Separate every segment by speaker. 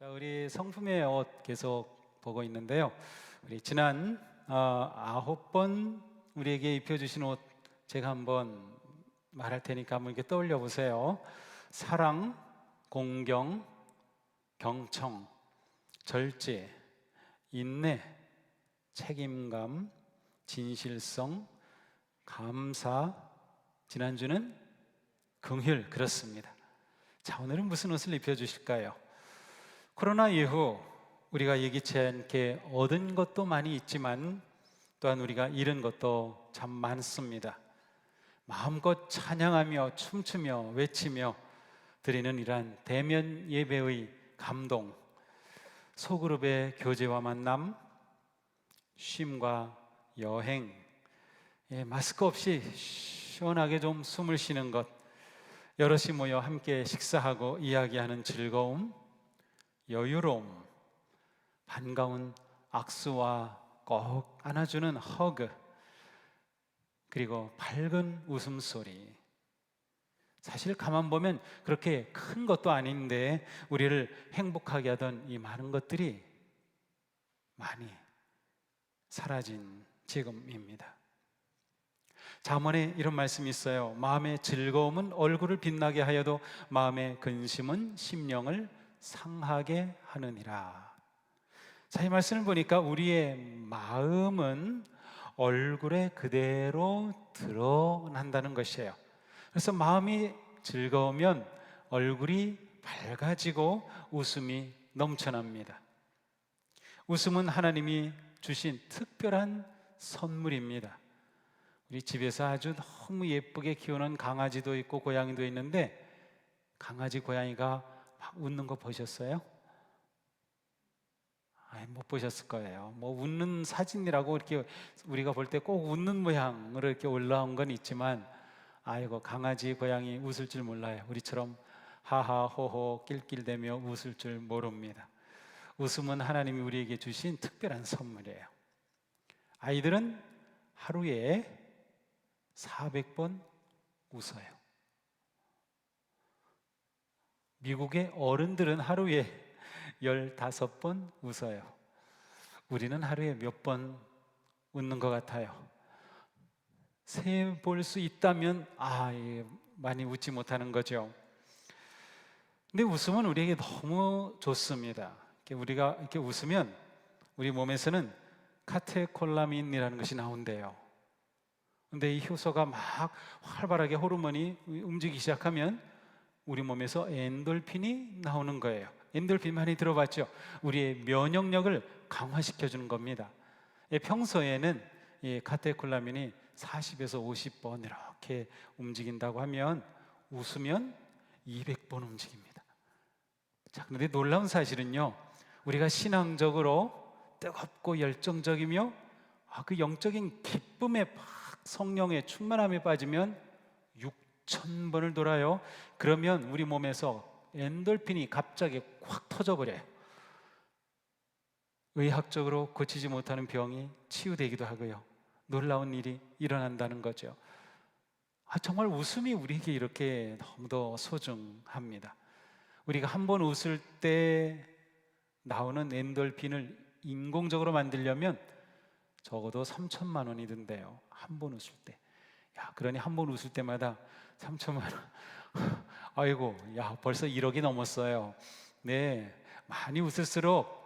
Speaker 1: 자, 우리 성품의 옷 계속 보고 있는데요. 우리 지난 9번 우리에게 입혀주신 옷 제가 한번 말할 테니까 한번 이렇게 떠올려 보세요. 사랑, 공경, 경청, 절제, 인내, 책임감, 진실성, 감사, 지난주는 긍휼. 그렇습니다. 자, 오늘은 무슨 옷을 입혀주실까요? 코로나 이후 우리가 예기치 않게 얻은 것도 많이 있지만 또한 우리가 잃은 것도 참 많습니다. 마음껏 찬양하며 춤추며 외치며 드리는 이러한 대면 예배의 감동, 소그룹의 교제와 만남, 쉼과 여행, 마스크 없이 시원하게 좀 숨을 쉬는 것, 여럿이 모여 함께 식사하고 이야기하는 즐거움, 여유로움, 반가운 악수와 꼭 안아주는 허그, 그리고 밝은 웃음소리. 사실 가만 보면 그렇게 큰 것도 아닌데 우리를 행복하게 하던 이 많은 것들이 많이 사라진 지금입니다. 잠언에 이런 말씀이 있어요. 마음의 즐거움은 얼굴을 빛나게 하여도 마음의 근심은 심령을 상하게 하느니라. 자, 이 말씀을 보니까 우리의 마음은 얼굴에 그대로 드러난다는 것이에요. 그래서 마음이 즐거우면 얼굴이 밝아지고 웃음이 넘쳐납니다. 웃음은 하나님이 주신 특별한 선물입니다. 우리 집에서 아주 너무 예쁘게 키우는 강아지도 있고 고양이도 있는데 강아지, 고양이가 막 웃는 거 보셨어요? 못 보셨을 거예요. 뭐 웃는 사진이라고 이렇게 우리가 볼 때 꼭 웃는 모양으로 이렇게 올라온 건 있지만 아이고, 강아지, 고양이 웃을 줄 몰라요. 우리처럼 하하 호호 낄낄대며 웃을 줄 모릅니다. 웃음은 하나님이 우리에게 주신 특별한 선물이에요. 아이들은 하루에 400번 웃어요. 미국의 어른들은 하루에 15번 웃어요. 우리는 하루에 몇 번 웃는 것 같아요? 세 볼 수 있다면 많이 웃지 못하는 거죠. 근데 웃음은 우리에게 너무 좋습니다. 우리가 이렇게 웃으면 우리 몸에서는 카테콜라민이라는 것이 나온대요. 근데 이 효소가 막 활발하게 호르몬이 움직이기 시작하면 우리 몸에서 엔돌핀이 나오는 거예요. 엔돌핀 많이 들어봤죠? 우리의 면역력을 강화시켜주는 겁니다. 평소에는 이 카테콜라민이 40에서 50번 이렇게 움직인다고 하면 웃으면 200번 움직입니다. 자, 그런데 놀라운 사실은요, 우리가 신앙적으로 뜨겁고 열정적이며 그 영적인 기쁨에 막 성령의 충만함에 빠지면 6,000번을 돌아요. 그러면 우리 몸에서 엔돌핀이 갑자기 확 터져버려요. 의학적으로 고치지 못하는 병이 치유되기도 하고요. 놀라운 일이 일어난다는 거죠. 정말 웃음이 우리에게 이렇게 너무도 소중합니다. 우리가 한 번 웃을 때 나오는 엔돌핀을 인공적으로 만들려면 적어도 3천만 원이 든대요. 한 번 웃을 때. 그러니 한 번 웃을 때마다 3천만 원. 아이고, 벌써 1억이 넘었어요. 네, 많이 웃을수록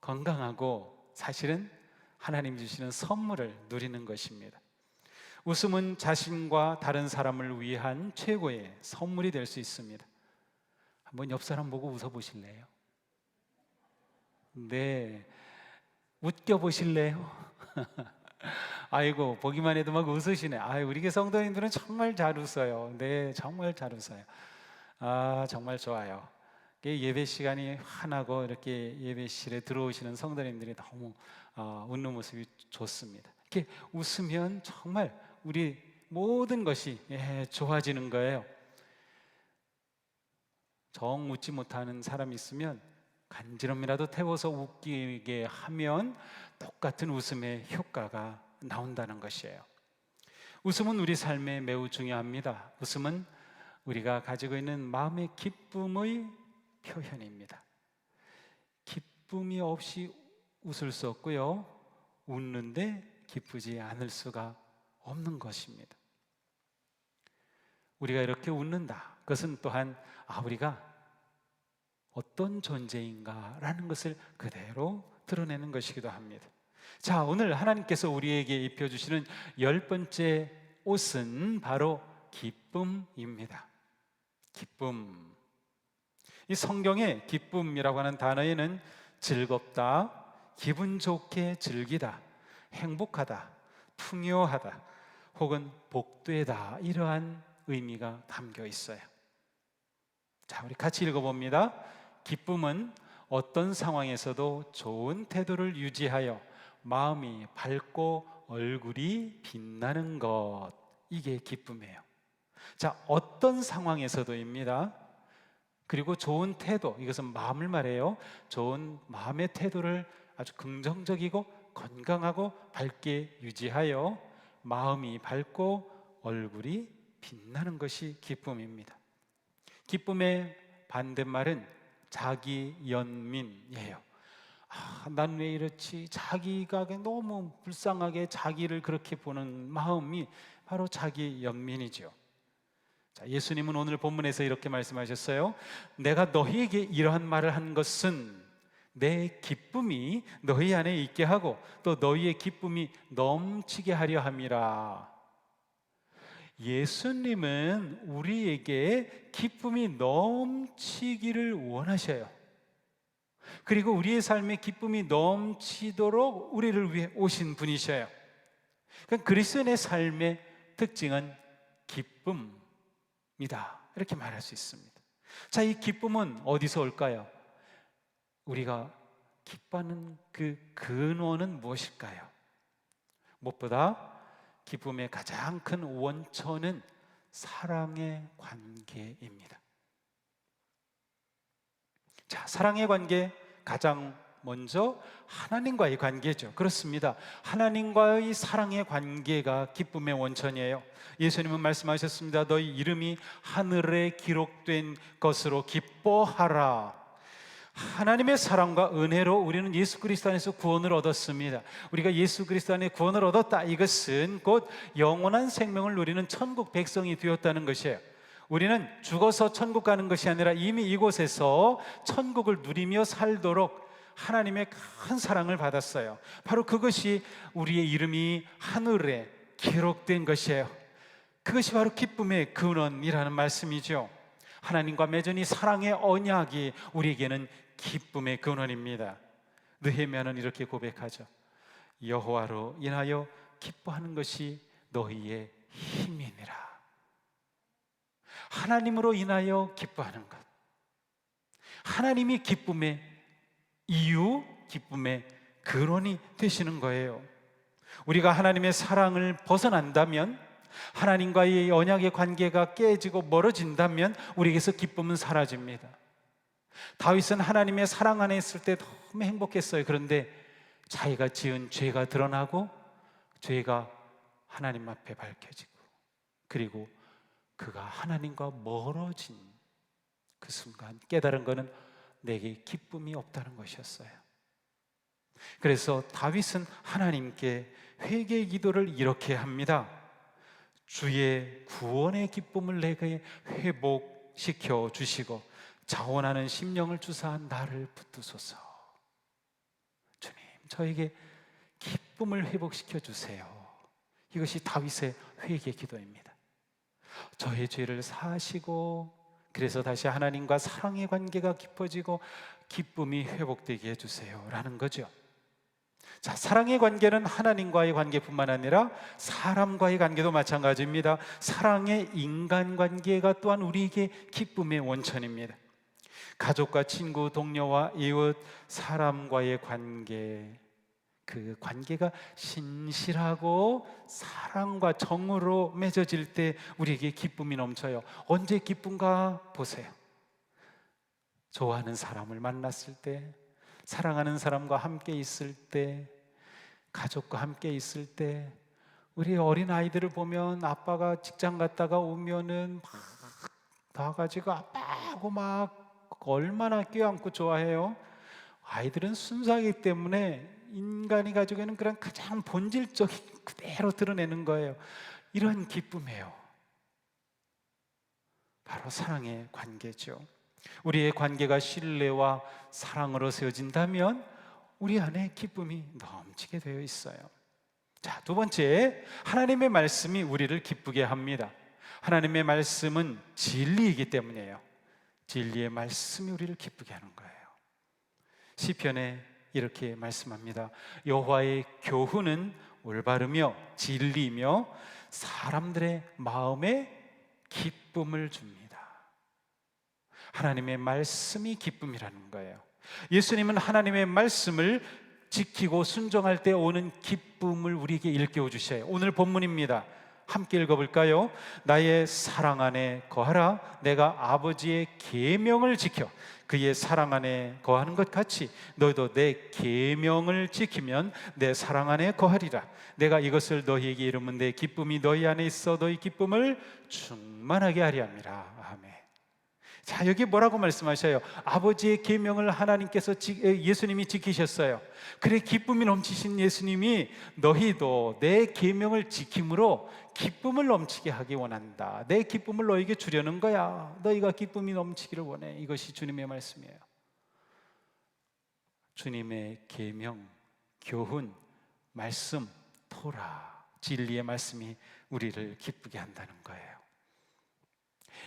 Speaker 1: 건강하고 사실은 하나님 주시는 선물을 누리는 것입니다. 웃음은 자신과 다른 사람을 위한 최고의 선물이 될 수 있습니다. 한번 옆 사람 보고 웃어보실래요? 네, 웃겨보실래요? 아이고, 보기만 해도 막 웃으시네. 우리 교회 성도님들은 정말 잘 웃어요. 네, 정말 잘 웃어요. 정말 좋아요. 예배 시간이 환하고 이렇게 예배실에 들어오시는 성도님들이 너무 웃는 모습이 좋습니다. 이렇게 웃으면 정말 우리 모든 것이 좋아지는 거예요. 정 웃지 못하는 사람이 있으면 간지럼이라도 태워서 웃기게 하면 똑같은 웃음의 효과가 나온다는 것이에요. 웃음은 우리 삶에 매우 중요합니다. 웃음은 우리가 가지고 있는 마음의 기쁨의 표현입니다. 기쁨이 없이 웃을 수 없고요, 웃는데 기쁘지 않을 수가 없는 것입니다. 우리가 이렇게 웃는다, 그것은 또한 우리가 어떤 존재인가라는 것을 그대로 드러내는 것이기도 합니다. 자, 오늘 하나님께서 우리에게 입혀주시는 10번째 옷은 바로 기쁨입니다. 기쁨. 이 성경에 기쁨이라고 하는 단어에는 즐겁다, 기분 좋게 즐기다, 행복하다, 풍요하다, 혹은 복되다, 이러한 의미가 담겨 있어요. 자, 우리 같이 읽어봅니다. 기쁨은 어떤 상황에서도 좋은 태도를 유지하여 마음이 밝고 얼굴이 빛나는 것, 이게 기쁨이에요. 자, 어떤 상황에서도입니다. 그리고 좋은 태도, 이것은 마음을 말해요. 좋은 마음의 태도를 아주 긍정적이고 건강하고 밝게 유지하여 마음이 밝고 얼굴이 빛나는 것이 기쁨입니다. 기쁨의 반대말은 자기연민이에요. 난 왜 이렇지? 자기가 너무 불쌍하게 자기를 그렇게 보는 마음이 바로 자기연민이죠. 자, 예수님은 오늘 본문에서 이렇게 말씀하셨어요. 내가 너희에게 이러한 말을 한 것은 내 기쁨이 너희 안에 있게 하고 또 너희의 기쁨이 넘치게 하려 함이라. 예수님은 우리에게 기쁨이 넘치기를 원하셔요. 그리고 우리의 삶에 기쁨이 넘치도록 우리를 위해 오신 분이셔요. 그러니까 그리스도인의 삶의 특징은 기쁨이다, 이렇게 말할 수 있습니다. 자, 이 기쁨은 어디서 올까요? 우리가 기뻐하는 그 근원은 무엇일까요? 무엇보다 기쁨의 가장 큰 원천은 사랑의 관계입니다. 자, 사랑의 관계, 가장 먼저 하나님과의 관계죠. 그렇습니다. 하나님과의 사랑의 관계가 기쁨의 원천이에요. 예수님은 말씀하셨습니다. 너희 이름이 하늘에 기록된 것으로 기뻐하라. 하나님의 사랑과 은혜로 우리는 예수 그리스도 안에서 구원을 얻었습니다. 우리가 예수 그리스도 안에 구원을 얻었다, 이것은 곧 영원한 생명을 누리는 천국 백성이 되었다는 것이에요. 우리는 죽어서 천국 가는 것이 아니라 이미 이곳에서 천국을 누리며 살도록 하나님의 큰 사랑을 받았어요. 바로 그것이 우리의 이름이 하늘에 기록된 것이에요. 그것이 바로 기쁨의 근원이라는 말씀이죠. 하나님과 맺은 이 사랑의 언약이 우리에게는 기쁨의 근원입니다. 느헤미야는 이렇게 고백하죠. 여호와로 인하여 기뻐하는 것이 너희의 힘이니라. 하나님으로 인하여 기뻐하는 것, 하나님이 기쁨의 이유, 기쁨의 근원이 되시는 거예요. 우리가 하나님의 사랑을 벗어난다면, 하나님과의 언약의 관계가 깨지고 멀어진다면 우리에게서 기쁨은 사라집니다. 다윗은 하나님의 사랑 안에 있을 때 너무 행복했어요. 그런데 자기가 지은 죄가 드러나고 죄가 하나님 앞에 밝혀지고, 그리고 그가 하나님과 멀어진 그 순간 깨달은 것은 내게 기쁨이 없다는 것이었어요. 그래서 다윗은 하나님께 회개의 기도를 이렇게 합니다. 주의 구원의 기쁨을 내게 회복시켜 주시고 자원하는 심령을 주사 나를 붙드소서. 주님, 저에게 기쁨을 회복시켜 주세요. 이것이 다윗의 회개 기도입니다. 저의 죄를 사하시고, 그래서 다시 하나님과 사랑의 관계가 깊어지고 기쁨이 회복되게 해주세요 라는 거죠. 자, 사랑의 관계는 하나님과의 관계뿐만 아니라 사람과의 관계도 마찬가지입니다. 사랑의 인간관계가 또한 우리에게 기쁨의 원천입니다. 가족과 친구, 동료와 이웃, 사람과의 관계, 그 관계가 신실하고 사랑과 정으로 맺어질 때 우리에게 기쁨이 넘쳐요. 언제 기쁜가 보세요. 좋아하는 사람을 만났을 때, 사랑하는 사람과 함께 있을 때, 가족과 함께 있을 때, 우리 어린 아이들을 보면 아빠가 직장 갔다가 오면은 막 나가지고 아빠하고 막 얼마나 껴안고 좋아해요. 아이들은 순수하기 때문에 인간이 가지고 있는 그런 가장 본질적인 그대로 드러내는 거예요. 이런 기쁨이에요. 바로 사랑의 관계죠. 우리의 관계가 신뢰와 사랑으로 세워진다면 우리 안에 기쁨이 넘치게 되어 있어요. 자, 두 번째, 하나님의 말씀이 우리를 기쁘게 합니다. 하나님의 말씀은 진리이기 때문이에요. 진리의 말씀이 우리를 기쁘게 하는 거예요. 시편에 이렇게 말씀합니다. 여호와의 교훈은 올바르며 진리이며 사람들의 마음에 기쁨을 줍니다. 하나님의 말씀이 기쁨이라는 거예요. 예수님은 하나님의 말씀을 지키고 순종할 때 오는 기쁨을 우리에게 일깨워 주셔요. 오늘 본문입니다. 함께 읽어볼까요? 나의 사랑 안에 거하라. 내가 아버지의 계명을 지켜 그의 사랑 안에 거하는 것 같이 너희도 내 계명을 지키면 내 사랑 안에 거하리라. 내가 이것을 너희에게 이르면 내 기쁨이 너희 안에 있어 너희 기쁨을 충만하게 하리 함이라. 아멘. 자, 여기 뭐라고 말씀하셔요? 아버지의 계명을 하나님께서 예수님이 지키셨어요. 그래, 기쁨이 넘치신 예수님이 너희도 내 계명을 지킴으로 기쁨을 넘치게 하기 원한다. 내 기쁨을 너에게 주려는 거야. 너희가 기쁨이 넘치기를 원해. 이것이 주님의 말씀이에요. 주님의 계명, 교훈, 말씀, 토라, 진리의 말씀이 우리를 기쁘게 한다는 거예요.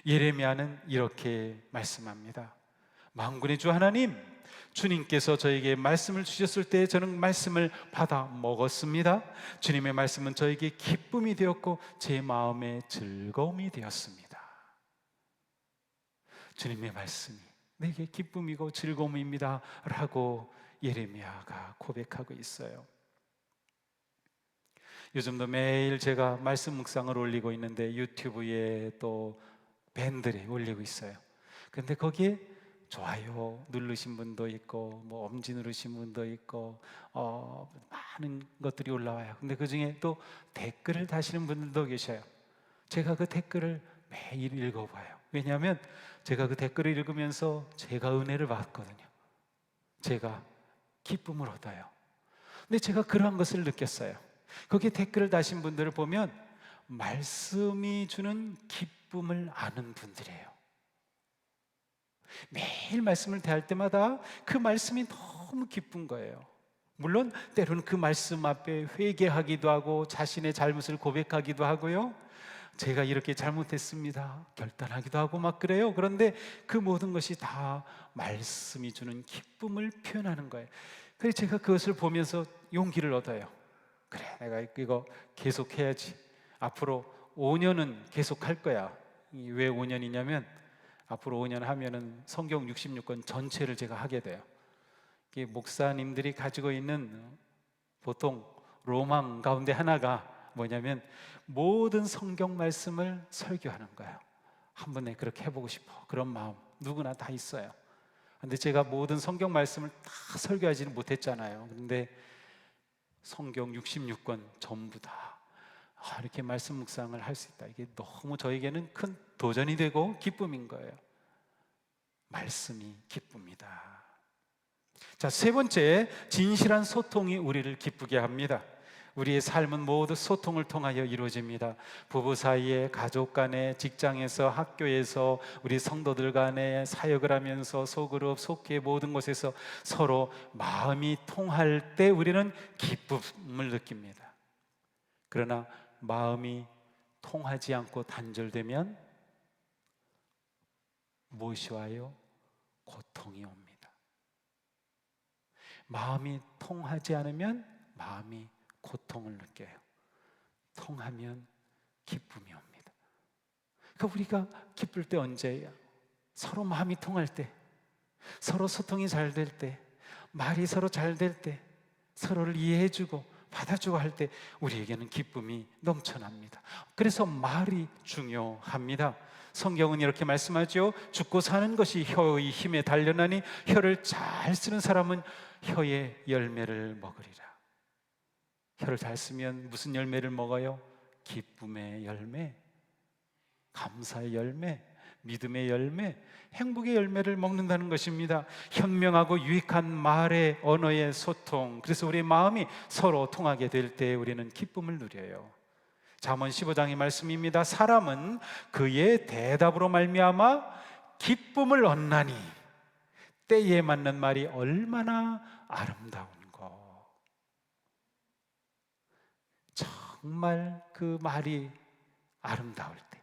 Speaker 1: 예레미야는 이렇게 말씀합니다. 만군의 주 하나님, 주님께서 저에게 말씀을 주셨을 때 저는 말씀을 받아 먹었습니다. 주님의 말씀은 저에게 기쁨이 되었고 제 마음에 즐거움이 되었습니다. 주님의 말씀이 내게 기쁨이고 즐거움입니다 라고 예레미야가 고백하고 있어요. 요즘도 매일 제가 말씀 묵상을 올리고 있는데 유튜브에 또 밴들이 올리고 있어요. 근데 거기에 좋아요 누르신 분도 있고 뭐 엄지 누르신 분도 있고 많은 것들이 올라와요. 근데 그 중에 또 댓글을 다시는 분들도 계셔요. 제가 그 댓글을 매일 읽어봐요. 왜냐하면 제가 그 댓글을 읽으면서 제가 은혜를 받거든요. 제가 기쁨을 얻어요. 근데 제가 그러한 것을 느꼈어요. 거기에 댓글을 다신 분들을 보면 말씀이 주는 기쁨을 아는 분들이에요. 매일 말씀을 대할 때마다 그 말씀이 너무 기쁜 거예요. 물론 때로는 그 말씀 앞에 회개하기도 하고 자신의 잘못을 고백하기도 하고요, 제가 이렇게 잘못했습니다 결단하기도 하고 막 그래요. 그런데 그 모든 것이 다 말씀이 주는 기쁨을 표현하는 거예요. 그래서 제가 그것을 보면서 용기를 얻어요. 그래, 내가 이거 계속해야지. 앞으로 5년은 계속할 거야. 왜 5년이냐면 앞으로 5년 하면은 성경 66권 전체를 제가 하게 돼요. 이게 목사님들이 가지고 있는 보통 로망 가운데 하나가 뭐냐면 모든 성경 말씀을 설교하는 거예요. 한 번에 그렇게 해보고 싶어. 그런 마음 누구나 다 있어요. 근데 제가 모든 성경 말씀을 다 설교하지는 못했잖아요. 근데 성경 66권 전부 다 이렇게 말씀 묵상을 할 수 있다. 이게 너무 저에게는 큰 도전이 되고 기쁨인 거예요. 말씀이 기쁩니다. 자, 세 번째, 진실한 소통이 우리를 기쁘게 합니다. 우리의 삶은 모두 소통을 통하여 이루어집니다. 부부 사이에, 가족 간에, 직장에서, 학교에서, 우리 성도들 간에 사역을 하면서 소그룹, 속회 모든 곳에서 서로 마음이 통할 때 우리는 기쁨을 느낍니다. 그러나 마음이 통하지 않고 단절되면 무엇이 와요? 고통이 옵니다. 마음이 통하지 않으면 마음이 고통을 느껴요. 통하면 기쁨이 옵니다. 그러니까 우리가 기쁠 때 언제예요? 서로 마음이 통할 때, 서로 소통이 잘 될 때, 말이 서로 잘 될 때, 서로를 이해해주고 받아주고 할 때 우리에게는 기쁨이 넘쳐납니다. 그래서 말이 중요합니다. 성경은 이렇게 말씀하죠. 죽고 사는 것이 혀의 힘에 달려나니 혀를 잘 쓰는 사람은 혀의 열매를 먹으리라. 혀를 잘 쓰면 무슨 열매를 먹어요? 기쁨의 열매, 감사의 열매, 믿음의 열매, 행복의 열매를 먹는다는 것입니다. 현명하고 유익한 말의 언어의 소통, 그래서 우리의 마음이 서로 통하게 될 때 우리는 기쁨을 누려요. 잠언 15장의 말씀입니다. 사람은 그의 대답으로 말미암아 기쁨을 얻나니 때에 맞는 말이 얼마나 아름다운고. 정말 그 말이 아름다울 때,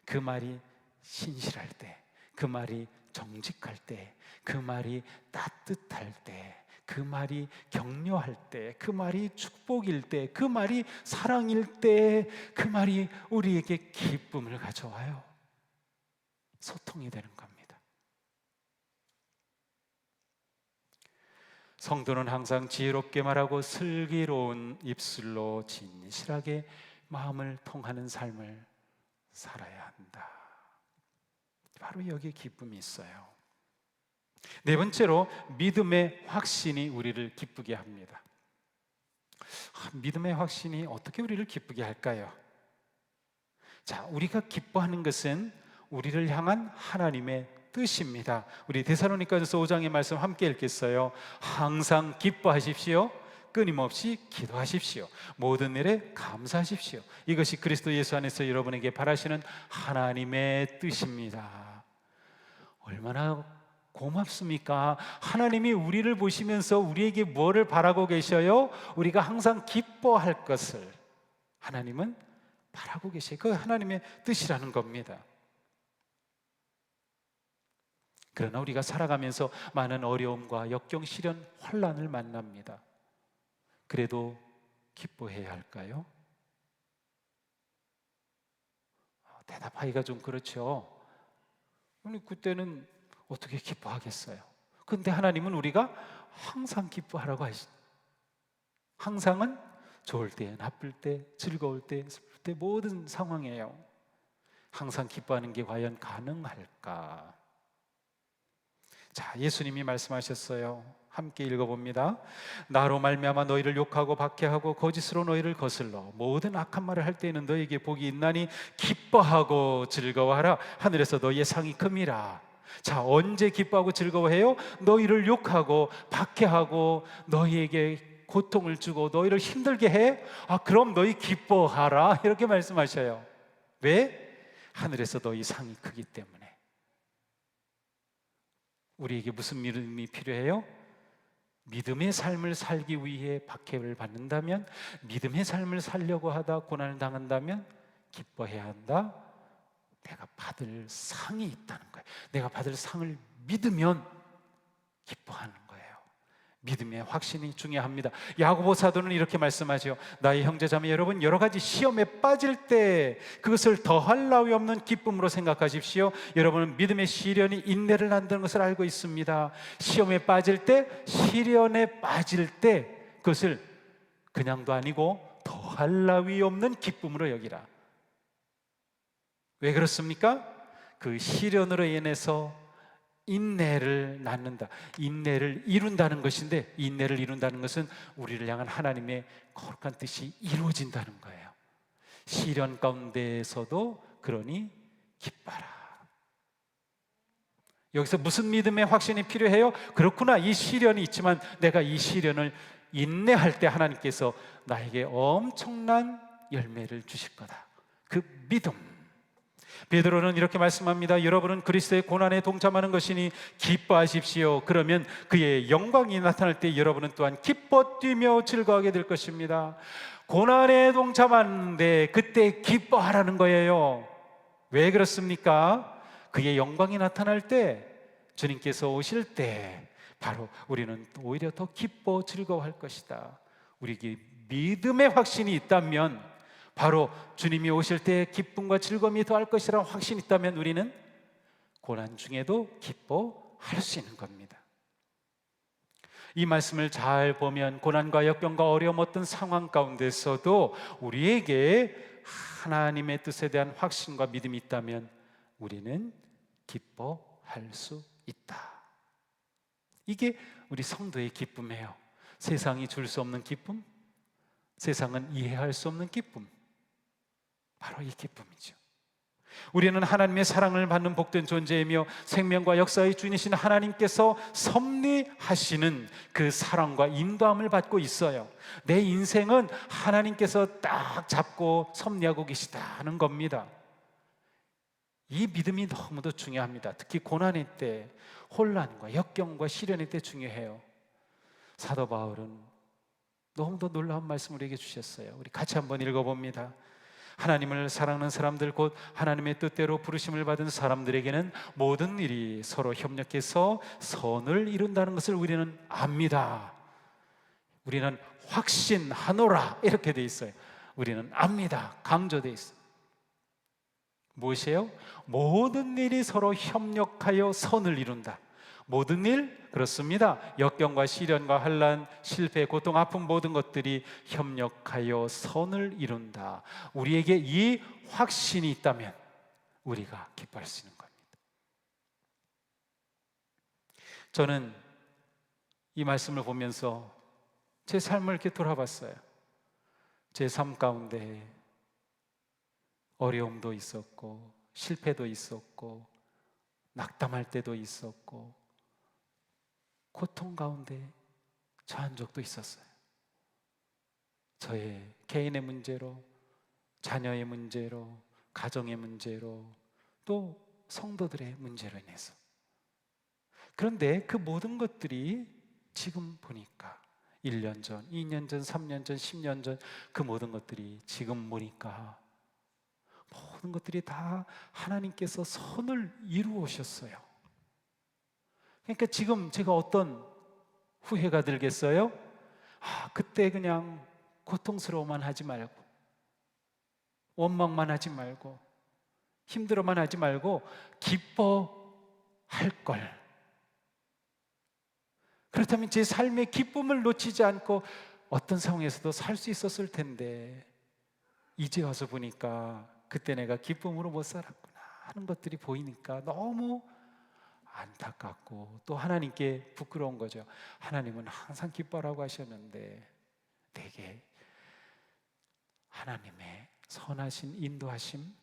Speaker 1: 그 말이 신실할 때, 그 말이 정직할 때, 그 말이 따뜻할 때, 그 말이 격려할 때, 그 말이 축복일 때, 그 말이 사랑일 때, 그 말이 우리에게 기쁨을 가져와요. 소통이 되는 겁니다. 성도는 항상 지혜롭게 말하고 슬기로운 입술로 진실하게 마음을 통하는 삶을 살아야 한다. 바로 여기에 기쁨이 있어요. 네 번째로 믿음의 확신이 우리를 기쁘게 합니다. 믿음의 확신이 어떻게 우리를 기쁘게 할까요? 자, 우리가 기뻐하는 것은 우리를 향한 하나님의 뜻입니다. 우리 데살로니가전서 5장의 말씀 함께 읽겠어요. 항상 기뻐하십시오. 끊임없이 기도하십시오. 모든 일에 감사하십시오. 이것이 그리스도 예수 안에서 여러분에게 바라시는 하나님의 뜻입니다. 얼마나 고맙습니까? 하나님이 우리를 보시면서 우리에게 뭐를 바라고 계셔요? 우리가 항상 기뻐할 것을 하나님은 바라고 계셔요. 그 하나님의 뜻이라는 겁니다. 그러나 우리가 살아가면서 많은 어려움과 역경, 시련, 환난을 만납니다. 그래도 기뻐해야 할까요? 대답하기가 좀 그렇죠. 그때는 어떻게 기뻐하겠어요? 근데 하나님은 우리가 항상 기뻐하라고 하시죠. 항상은 좋을 때, 나쁠 때, 즐거울 때, 슬플 때 모든 상황이에요. 항상 기뻐하는 게 과연 가능할까? 자, 예수님이 말씀하셨어요. 함께 읽어봅니다. 나로 말미암아 너희를 욕하고 박해하고 거짓으로 너희를 거슬러 모든 악한 말을 할 때에는 너희에게 복이 있나니 기뻐하고 즐거워하라. 하늘에서 너희의 상이 큼이라. 자, 언제 기뻐하고 즐거워해요? 너희를 욕하고 박해하고 너희에게 고통을 주고 너희를 힘들게 해? 그럼 너희 기뻐하라. 이렇게 말씀하셔요. 왜? 하늘에서 너희 상이 크기 때문에. 우리에게 무슨 믿음이 필요해요? 믿음의 삶을 살기 위해 박해를 받는다면, 믿음의 삶을 살려고 하다 고난을 당한다면 기뻐해야 한다. 내가 받을 상이 있다는 거예요. 내가 받을 상을 믿으면 기뻐하는 거예요. 믿음의 확신이 중요합니다. 야고보 사도는 이렇게 말씀하죠. 나의 형제자매 여러분, 여러 가지 시험에 빠질 때 그것을 더할 나위 없는 기쁨으로 생각하십시오. 여러분은 믿음의 시련이 인내를 낳는 것을 알고 있습니다. 시험에 빠질 때, 시련에 빠질 때 그것을 그냥도 아니고 더할 나위 없는 기쁨으로 여기라. 왜 그렇습니까? 그 시련으로 인해서 인내를 낳는다. 인내를 이룬다는 것인데, 인내를 이룬다는 것은 우리를 향한 하나님의 거룩한 뜻이 이루어진다는 거예요. 시련 가운데에서도 그러니 기뻐라. 여기서 무슨 믿음의 확신이 필요해요? 그렇구나, 이 시련이 있지만 내가 이 시련을 인내할 때 하나님께서 나에게 엄청난 열매를 주실 거다. 그 믿음. 베드로는 이렇게 말씀합니다. 여러분은 그리스도의 고난에 동참하는 것이니 기뻐하십시오. 그러면 그의 영광이 나타날 때 여러분은 또한 기뻐 뛰며 즐거워하게 될 것입니다. 고난에 동참하는데 그때 기뻐하라는 거예요. 왜 그렇습니까? 그의 영광이 나타날 때, 주님께서 오실 때 바로 우리는 오히려 더 기뻐 즐거워할 것이다. 우리에게 믿음의 확신이 있다면, 바로 주님이 오실 때 기쁨과 즐거움이 더할 것이라는 확신이 있다면 우리는 고난 중에도 기뻐할 수 있는 겁니다. 이 말씀을 잘 보면 고난과 역경과 어려움, 어떤 상황 가운데서도 우리에게 하나님의 뜻에 대한 확신과 믿음이 있다면 우리는 기뻐할 수 있다. 이게 우리 성도의 기쁨이에요. 세상이 줄 수 없는 기쁨, 세상은 이해할 수 없는 기쁨, 바로 이 기쁨이죠. 우리는 하나님의 사랑을 받는 복된 존재이며 생명과 역사의 주인이신 하나님께서 섭리하시는 그 사랑과 인도함을 받고 있어요. 내 인생은 하나님께서 딱 잡고 섭리하고 계시다는 겁니다. 이 믿음이 너무도 중요합니다. 특히 고난의 때, 혼란과 역경과 시련의 때 중요해요. 사도 바울은 너무도 놀라운 말씀을 우리에게 주셨어요. 우리 같이 한번 읽어봅니다. 하나님을 사랑하는 사람들, 곧 하나님의 뜻대로 부르심을 받은 사람들에게는 모든 일이 서로 협력해서 선을 이룬다는 것을 우리는 압니다. 우리는 확신하노라 이렇게 돼 있어요. 우리는 압니다. 강조돼 있어요. 무엇이에요? 모든 일이 서로 협력하여 선을 이룬다. 모든 일, 그렇습니다. 역경과 시련과 환난, 실패, 고통, 아픔 모든 것들이 협력하여 선을 이룬다. 우리에게 이 확신이 있다면 우리가 기뻐할 수 있는 겁니다. 저는 이 말씀을 보면서 제 삶을 이렇게 돌아봤어요. 제 삶 가운데 어려움도 있었고 실패도 있었고 낙담할 때도 있었고 고통 가운데 처한 적도 있었어요. 저의 개인의 문제로, 자녀의 문제로, 가정의 문제로, 또 성도들의 문제로 인해서. 그런데 그 모든 것들이 지금 보니까 1년 전, 2년 전, 3년 전, 10년 전 그 모든 것들이 지금 보니까 모든 것들이 다 하나님께서 선을 이루어 오셨어요. 그러니까 지금 제가 어떤 후회가 들겠어요? 그때 그냥 고통스러워만 하지 말고, 원망만 하지 말고, 힘들어만 하지 말고 기뻐할 걸. 그렇다면 제 삶의 기쁨을 놓치지 않고 어떤 상황에서도 살 수 있었을 텐데, 이제 와서 보니까 그때 내가 기쁨으로 못 살았구나 하는 것들이 보이니까 너무 안타깝고 또 하나님께 부끄러운 거죠. 하나님은 항상 기뻐라고 하셨는데 내게 하나님의 선하신 인도하심,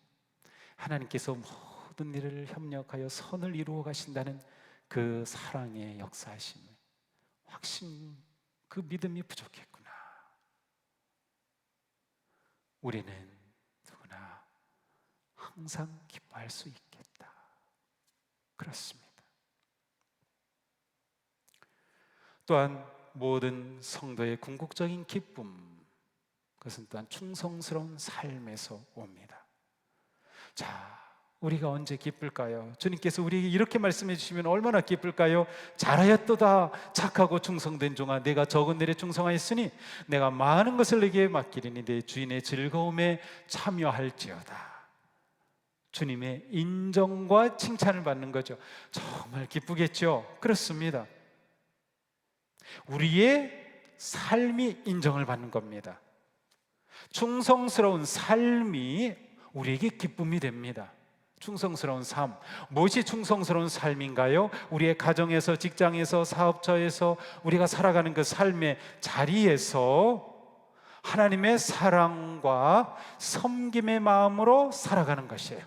Speaker 1: 하나님께서 모든 일을 협력하여 선을 이루어 가신다는 그 사랑의 역사하심, 확신, 그 믿음이 부족했구나. 우리는 누구나 항상 기뻐할 수 있겠다. 그렇습니다. 또한 모든 성도의 궁극적인 기쁨, 그것은 또한 충성스러운 삶에서 옵니다. 자, 우리가 언제 기쁠까요? 주님께서 우리에게 이렇게 말씀해 주시면 얼마나 기쁠까요? 잘하였도다 착하고 충성된 종아, 내가 적은 일에 충성하였으니 내가 많은 것을 내게 맡기리니 내 주인의 즐거움에 참여할지어다. 주님의 인정과 칭찬을 받는 거죠. 정말 기쁘겠죠? 그렇습니다. 우리의 삶이 인정을 받는 겁니다. 충성스러운 삶이 우리에게 기쁨이 됩니다. 충성스러운 삶. 무엇이 충성스러운 삶인가요? 우리의 가정에서, 직장에서, 사업처에서 우리가 살아가는 그 삶의 자리에서 하나님의 사랑과 섬김의 마음으로 살아가는 것이에요.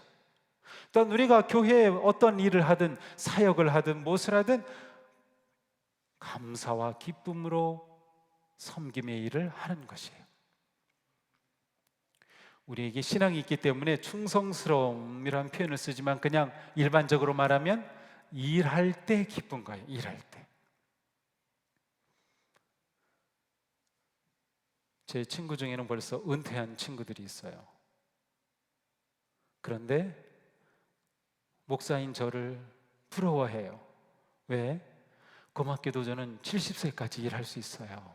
Speaker 1: 또한 우리가 교회에 어떤 일을 하든 사역을 하든 무엇을 하든 감사와 기쁨으로 섬김의 일을 하는 것이에요. 우리에게 신앙이 있기 때문에 충성스러움이라는 표현을 쓰지만 그냥 일반적으로 말하면 일할 때 기쁜 거예요. 일할 때. 제 친구 중에는 벌써 은퇴한 친구들이 있어요. 그런데 목사인 저를 부러워해요. 왜? 고맙게도 저는 70세까지 일할 수 있어요.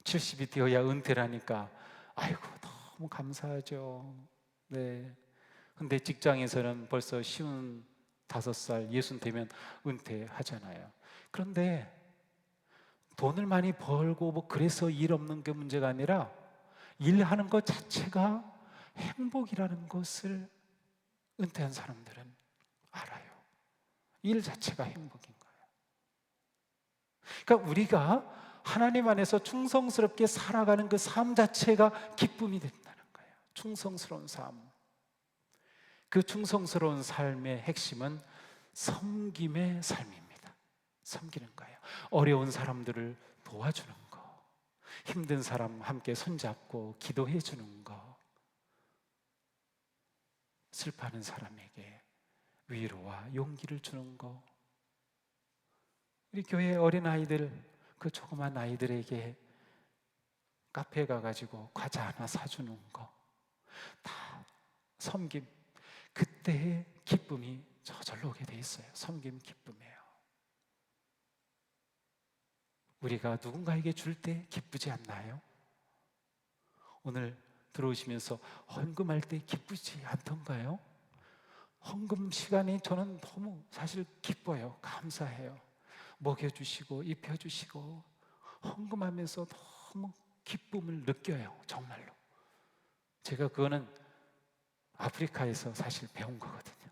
Speaker 1: 70이 되어야 은퇴를 하니까 아이고 너무 감사하죠. 네. 근데 직장에서는 벌써 55살, 60 되면 은퇴하잖아요. 그런데 돈을 많이 벌고 뭐 그래서 일 없는 게 문제가 아니라 일하는 것 자체가 행복이라는 것을 은퇴한 사람들은 알아요. 일 자체가 행복인 거예요. 그러니까 우리가 하나님 안에서 충성스럽게 살아가는 그 삶 자체가 기쁨이 된다는 거예요. 충성스러운 삶. 그 충성스러운 삶의 핵심은 섬김의 삶입니다. 섬기는 거예요. 어려운 사람들을 도와주는 거, 힘든 사람 함께 손잡고 기도해 주는 거, 슬퍼하는 사람에게 위로와 용기를 주는 거, 우리 교회 어린아이들, 그 조그만 아이들에게 카페에 가가지고 과자 하나 사주는 거, 다 섬김. 그때의 기쁨이 저절로 오게 돼 있어요. 섬김 기쁨이에요. 우리가 누군가에게 줄 때 기쁘지 않나요? 오늘 들어오시면서 헌금할 때 기쁘지 않던가요? 헌금 시간이 저는 너무 사실 기뻐요. 감사해요. 먹여주시고 입혀주시고 헌금하면서 너무 기쁨을 느껴요. 정말로. 제가 그거는 아프리카에서 사실 배운 거거든요.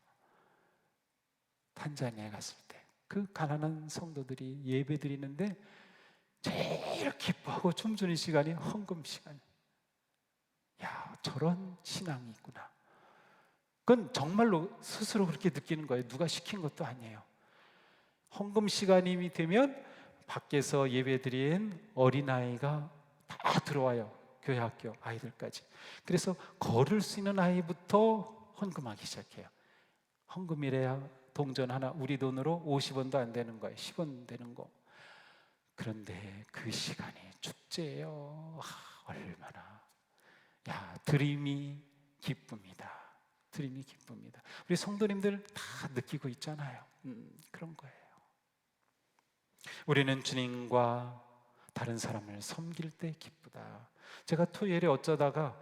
Speaker 1: 탄자니아에 갔을 때 그 가난한 성도들이 예배 드리는데 제일 기뻐하고 춤추는 시간이 헌금 시간. 야, 저런 신앙이 있구나. 그건 정말로 스스로 그렇게 느끼는 거예요. 누가 시킨 것도 아니에요. 헌금 시간이 되면 밖에서 예배 드린 어린아이가 다 들어와요. 교회 학교 아이들까지. 그래서 걸을 수 있는 아이부터 헌금하기 시작해요. 헌금이래야 동전 하나 우리 돈으로 50원도 안 되는 거예요. 10원 되는 거. 그런데 그 시간이 축제예요. 얼마나. 야, 드림이 기쁩니다. 드림이 기쁩니다. 우리 성도님들 다 느끼고 있잖아요. 그런 거예요. 우리는 주님과 다른 사람을 섬길 때 기쁘다. 제가 토요일에 어쩌다가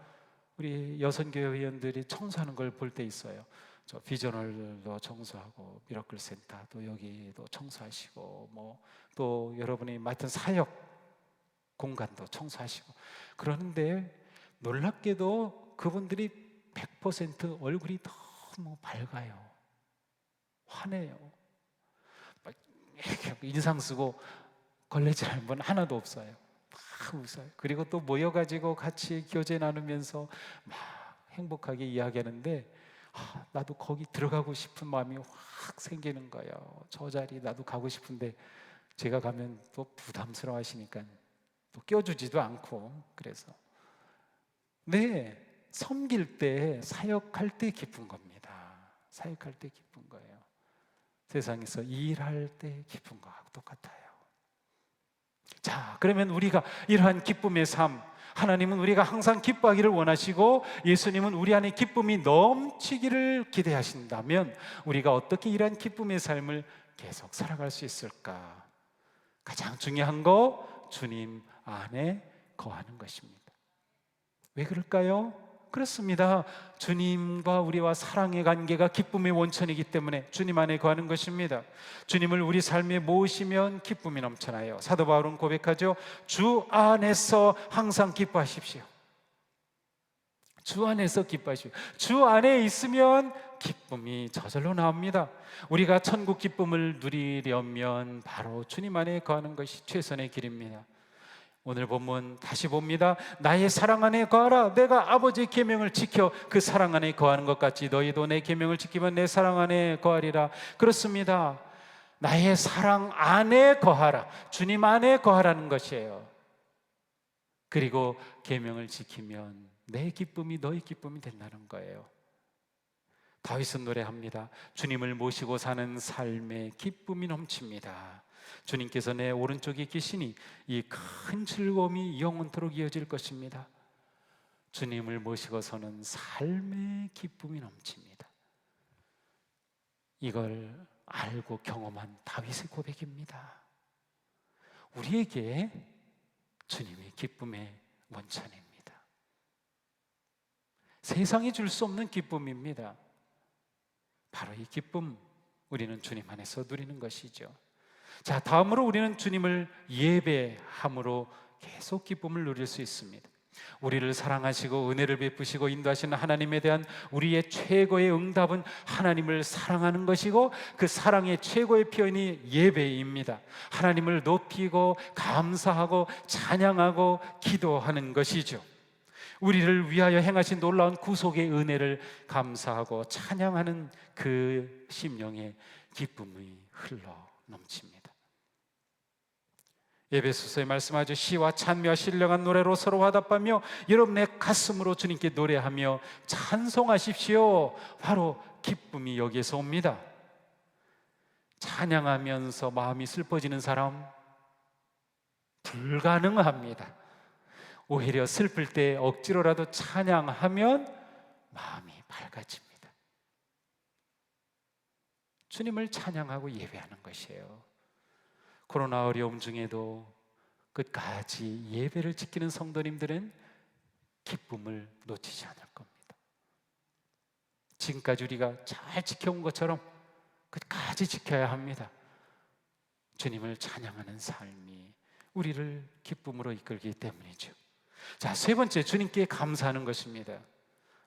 Speaker 1: 우리 여선교회 회원들이 청소하는 걸 볼 때 있어요. 저 비전월도 청소하고 미러클 센터도 여기도 청소하시고 뭐 또 여러분이 맡은 사역 공간도 청소하시고 그러는데 놀랍게도 그분들이 100% 얼굴이 너무 밝아요. 환해요. 인상 쓰고 걸레질하는 분 하나도 없어요. 막 웃어요. 그리고 또 모여가지고 같이 교제 나누면서 막 행복하게 이야기하는데 나도 거기 들어가고 싶은 마음이 확 생기는 거예요. 저 자리 나도 가고 싶은데 제가 가면 또 부담스러워 하시니까 또 껴주지도 않고 그래서 네, 섬길 때 사역할 때 기쁜 겁니다. 사역할 때 기쁜 거예요. 세상에서 일할 때 기쁜 거하고 똑같아요. 자, 그러면 우리가 이러한 기쁨의 삶, 하나님은 우리가 항상 기뻐하기를 원하시고 예수님은 우리 안에 기쁨이 넘치기를 기대하신다면 우리가 어떻게 이러한 기쁨의 삶을 계속 살아갈 수 있을까? 가장 중요한 거 주님 안에 거하는 것입니다. 왜 그럴까요? 그렇습니다. 주님과 우리와 사랑의 관계가 기쁨의 원천이기 때문에 주님 안에 거하는 것입니다. 주님을 우리 삶에 모시면 기쁨이 넘쳐나요. 사도 바울은 고백하죠. 주 안에서 항상 기뻐하십시오. 주 안에서 기뻐하십시오. 주 안에 있으면 기쁨이 저절로 나옵니다. 우리가 천국 기쁨을 누리려면 바로 주님 안에 거하는 것이 최선의 길입니다. 오늘 본문 다시 봅니다. 나의 사랑 안에 거하라. 내가 아버지의 계명을 지켜 그 사랑 안에 거하는 것 같이 너희도 내 계명을 지키면 내 사랑 안에 거하리라. 그렇습니다. 나의 사랑 안에 거하라. 주님 안에 거하라는 것이에요. 그리고 계명을 지키면 내 기쁨이 너희 기쁨이 된다는 거예요. 다윗은 노래합니다. 주님을 모시고 사는 삶에 기쁨이 넘칩니다. 주님께서 내 오른쪽에 계시니 이 큰 즐거움이 영원토록 이어질 것입니다. 주님을 모시고서는 삶의 기쁨이 넘칩니다. 이걸 알고 경험한 다윗의 고백입니다. 우리에게 주님이 기쁨의 원천입니다. 세상이 줄 수 없는 기쁨입니다. 바로 이 기쁨 우리는 주님 안에서 누리는 것이죠. 자, 다음으로 우리는 주님을 예배함으로 계속 기쁨을 누릴 수 있습니다. 우리를 사랑하시고 은혜를 베푸시고 인도하시는 하나님에 대한 우리의 최고의 응답은 하나님을 사랑하는 것이고 그 사랑의 최고의 표현이 예배입니다. 하나님을 높이고 감사하고 찬양하고 기도하는 것이죠. 우리를 위하여 행하신 놀라운 구속의 은혜를 감사하고 찬양하는 그 심령에 기쁨이 흘러 넘칩니다. 에베소서에 말씀하죠. 시와 찬미와 신령한 노래로 서로 화답하며 여러분의 가슴으로 주님께 노래하며 찬송하십시오. 바로 기쁨이 여기에서 옵니다. 찬양하면서 마음이 슬퍼지는 사람 불가능합니다. 오히려 슬플 때 억지로라도 찬양하면 마음이 밝아집니다. 주님을 찬양하고 예배하는 것이에요. 코로나 어려움 중에도 끝까지 예배를 지키는 성도님들은 기쁨을 놓치지 않을 겁니다. 지금까지 우리가 잘 지켜온 것처럼 끝까지 지켜야 합니다. 주님을 찬양하는 삶이 우리를 기쁨으로 이끌기 때문이죠. 자, 세 번째, 주님께 감사하는 것입니다.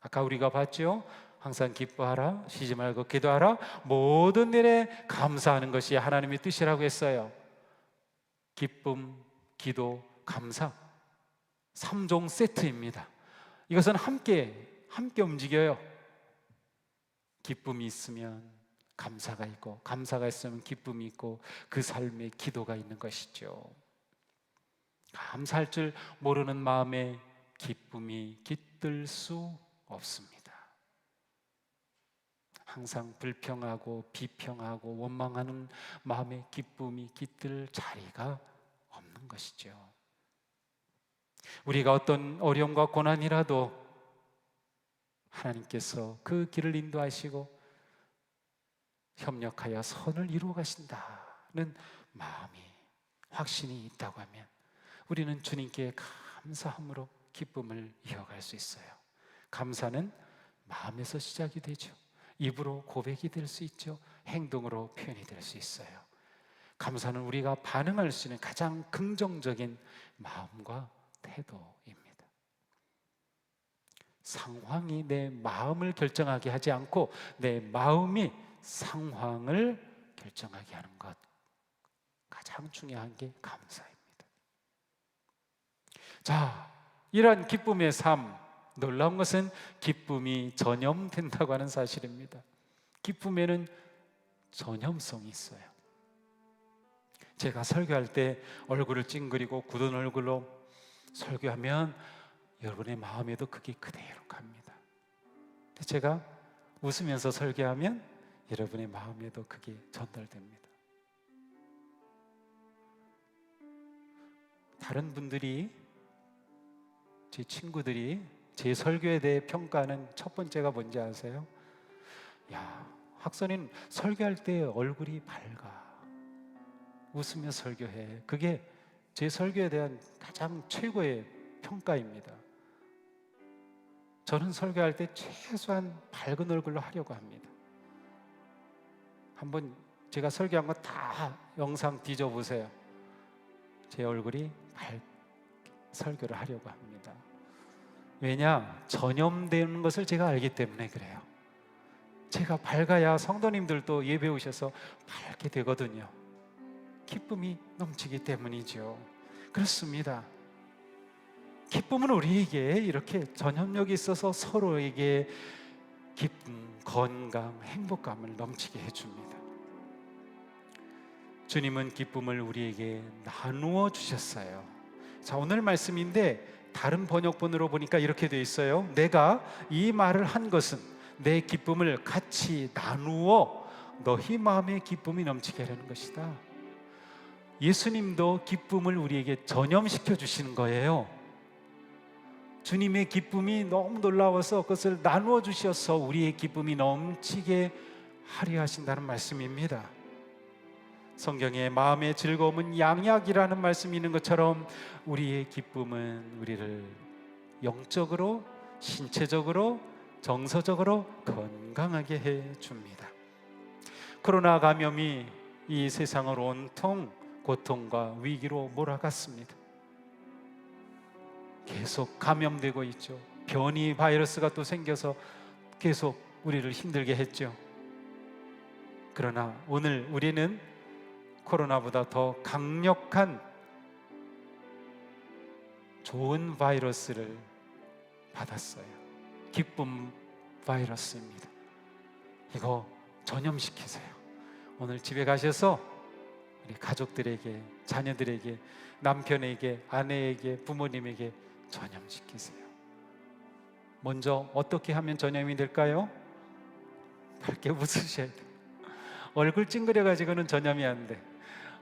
Speaker 1: 아까 우리가 봤죠? 항상 기뻐하라, 쉬지 말고 기도하라, 모든 일에 감사하는 것이 하나님의 뜻이라고 했어요. 기쁨, 기도, 감사 3종 세트입니다. 이것은 함께 움직여요. 기쁨이 있으면 감사가 있고, 감사가 있으면 기쁨이 있고, 그 삶에 기도가 있는 것이죠. 감사할 줄 모르는 마음에 기쁨이 깃들 수 없습니다. 항상 불평하고 비평하고 원망하는 마음에 기쁨이 깃들 자리가 없는 것이죠. 우리가 어떤 어려움과 고난이라도 하나님께서 그 길을 인도하시고 협력하여 선을 이루어 가신다는 마음이, 확신이 있다고 하면 우리는 주님께 감사함으로 기쁨을 이어갈 수 있어요. 감사는 마음에서 시작이 되죠. 입으로 고백이 될 수 있죠. 행동으로 표현이 될 수 있어요. 감사는 우리가 반응할 수 있는 가장 긍정적인 마음과 태도입니다. 상황이 내 마음을 결정하게 하지 않고 내 마음이 상황을 결정하게 하는 것, 가장 중요한 게 감사입니다. 자, 이러한 기쁨의 삶, 놀라운 것은 기쁨이 전염된다고 하는 사실입니다. 기쁨에는 전염성이 있어요. 제가 설교할 때 얼굴을 찡그리고 굳은 얼굴로 설교하면 여러분의 마음에도 그게 그대로 갑니다. 제가 웃으면서 설교하면 여러분의 마음에도 그게 전달됩니다. 다른 분들이, 제 친구들이 제 설교에 대해 평가하는 첫 번째가 뭔지 아세요? 야, 학선이는 설교할 때 얼굴이 밝아, 웃으며 설교해. 그게 제 설교에 대한 가장 최고의 평가입니다. 저는 설교할 때 최소한 밝은 얼굴로 하려고 합니다. 한번 제가 설교한 거 다 영상 뒤져보세요. 제 얼굴이 밝게 설교를 하려고 합니다. 왜냐? 전염되는 것을 제가 알기 때문에 그래요. 제가 밝아야 성도님들도 예배 오셔서 밝게 되거든요. 기쁨이 넘치기 때문이죠. 그렇습니다. 기쁨은 우리에게 이렇게 전염력이 있어서 서로에게 기쁨, 건강, 행복감을 넘치게 해줍니다. 주님은 기쁨을 우리에게 나누어 주셨어요. 자, 오늘 말씀인데 다른 번역본으로 보니까 이렇게 되어 있어요. 내가 이 말을 한 것은 내 기쁨을 같이 나누어 너희 마음에 기쁨이 넘치게 하려는 것이다. 예수님도 기쁨을 우리에게 전염시켜 주시는 거예요. 주님의 기쁨이 너무 놀라워서 그것을 나누어 주셔서 우리의 기쁨이 넘치게 하려 하신다는 말씀입니다. 성경에 마음의 즐거움은 양약이라는 말씀이 있는 것처럼 우리의 기쁨은 우리를 영적으로, 신체적으로, 정서적으로 건강하게 해줍니다. 코로나 감염이 이 세상을 온통 고통과 위기로 몰아갔습니다. 계속 감염되고 있죠. 변이 바이러스가 또 생겨서 계속 우리를 힘들게 했죠. 그러나 오늘 우리는 코로나보다 더 강력한 좋은 바이러스를 받았어요. 기쁨 바이러스입니다. 이거 전염시키세요. 오늘 집에 가셔서 우리 가족들에게, 자녀들에게, 남편에게, 아내에게, 부모님에게 전염시키세요. 먼저 어떻게 하면 전염이 될까요? 밝게 웃으셔야 돼요. 얼굴 찡그려가지고는 전염이 안 돼.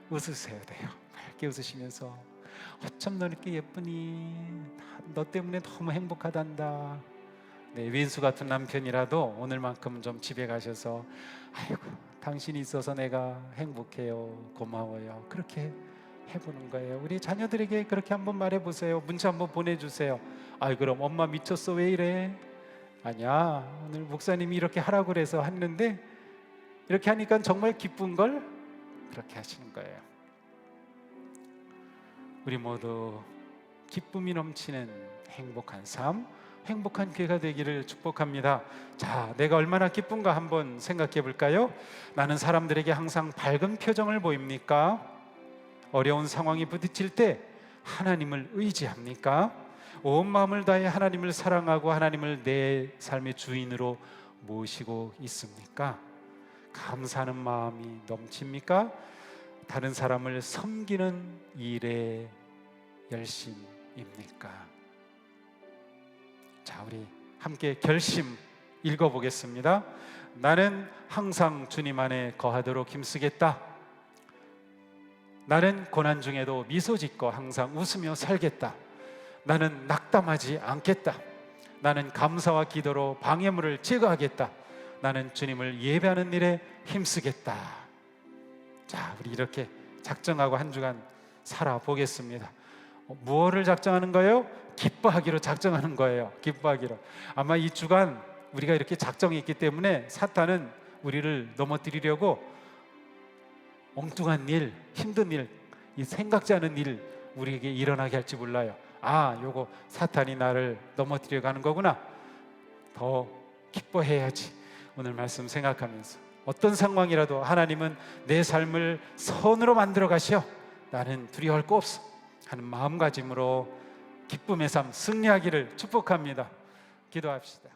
Speaker 1: 웃으셔야 돼요. 밝게 웃으시면서 어쩜 너 이렇게 예쁘니? 너 때문에 너무 행복하단다. 네, 윈수 같은 남편이라도 오늘만큼 좀 집에 가셔서 아이고 당신이 있어서 내가 행복해요, 고마워요, 그렇게 해보는 거예요. 우리 자녀들에게 그렇게 한번 말해보세요. 문자 한번 보내주세요. 아이 그럼 엄마 미쳤어 왜 이래? 아니야, 오늘 목사님이 이렇게 하라고 그래서 했는데 이렇게 하니까 정말 기쁜 걸, 그렇게 하시는 거예요. 우리 모두 기쁨이 넘치는 행복한 삶, 행복한 교회가 되기를 축복합니다. 자, 내가 얼마나 기쁜가 한번 생각해 볼까요? 나는 사람들에게 항상 밝은 표정을 보입니까? 어려운 상황이 부딪힐 때 하나님을 의지합니까? 온 마음을 다해 하나님을 사랑하고 하나님을 내 삶의 주인으로 모시고 있습니까? 감사하는 마음이 넘칩니까? 다른 사람을 섬기는 일에 열심입니까? 자, 우리 함께 결심 읽어보겠습니다. 나는 항상 주님 안에 거하도록 힘쓰겠다. 나는 고난 중에도 미소 짓고 항상 웃으며 살겠다. 나는 낙담하지 않겠다. 나는 감사와 기도로 방해물을 제거하겠다. 나는 주님을 예배하는 일에 힘쓰겠다. 자, 우리 이렇게 작정하고 한 주간 살아보겠습니다. 무엇을 작정하는 거예요? 기뻐하기로 작정하는 거예요. 기뻐하기로. 아마 이 주간 우리가 이렇게 작정이 있기 때문에 사탄은 우리를 넘어뜨리려고 엉뚱한 일, 힘든 일, 이 생각지 않은 일 우리에게 일어나게 할지 몰라요. 아, 요거 사탄이 나를 넘어뜨려 가는 거구나. 더 기뻐해야지. 오늘 말씀 생각하면서 어떤 상황이라도 하나님은 내 삶을 선으로 만들어 가시오. 나는 두려워할 거 없어 하는 마음가짐으로 기쁨의 삶 승리하기를 축복합니다. 기도합시다.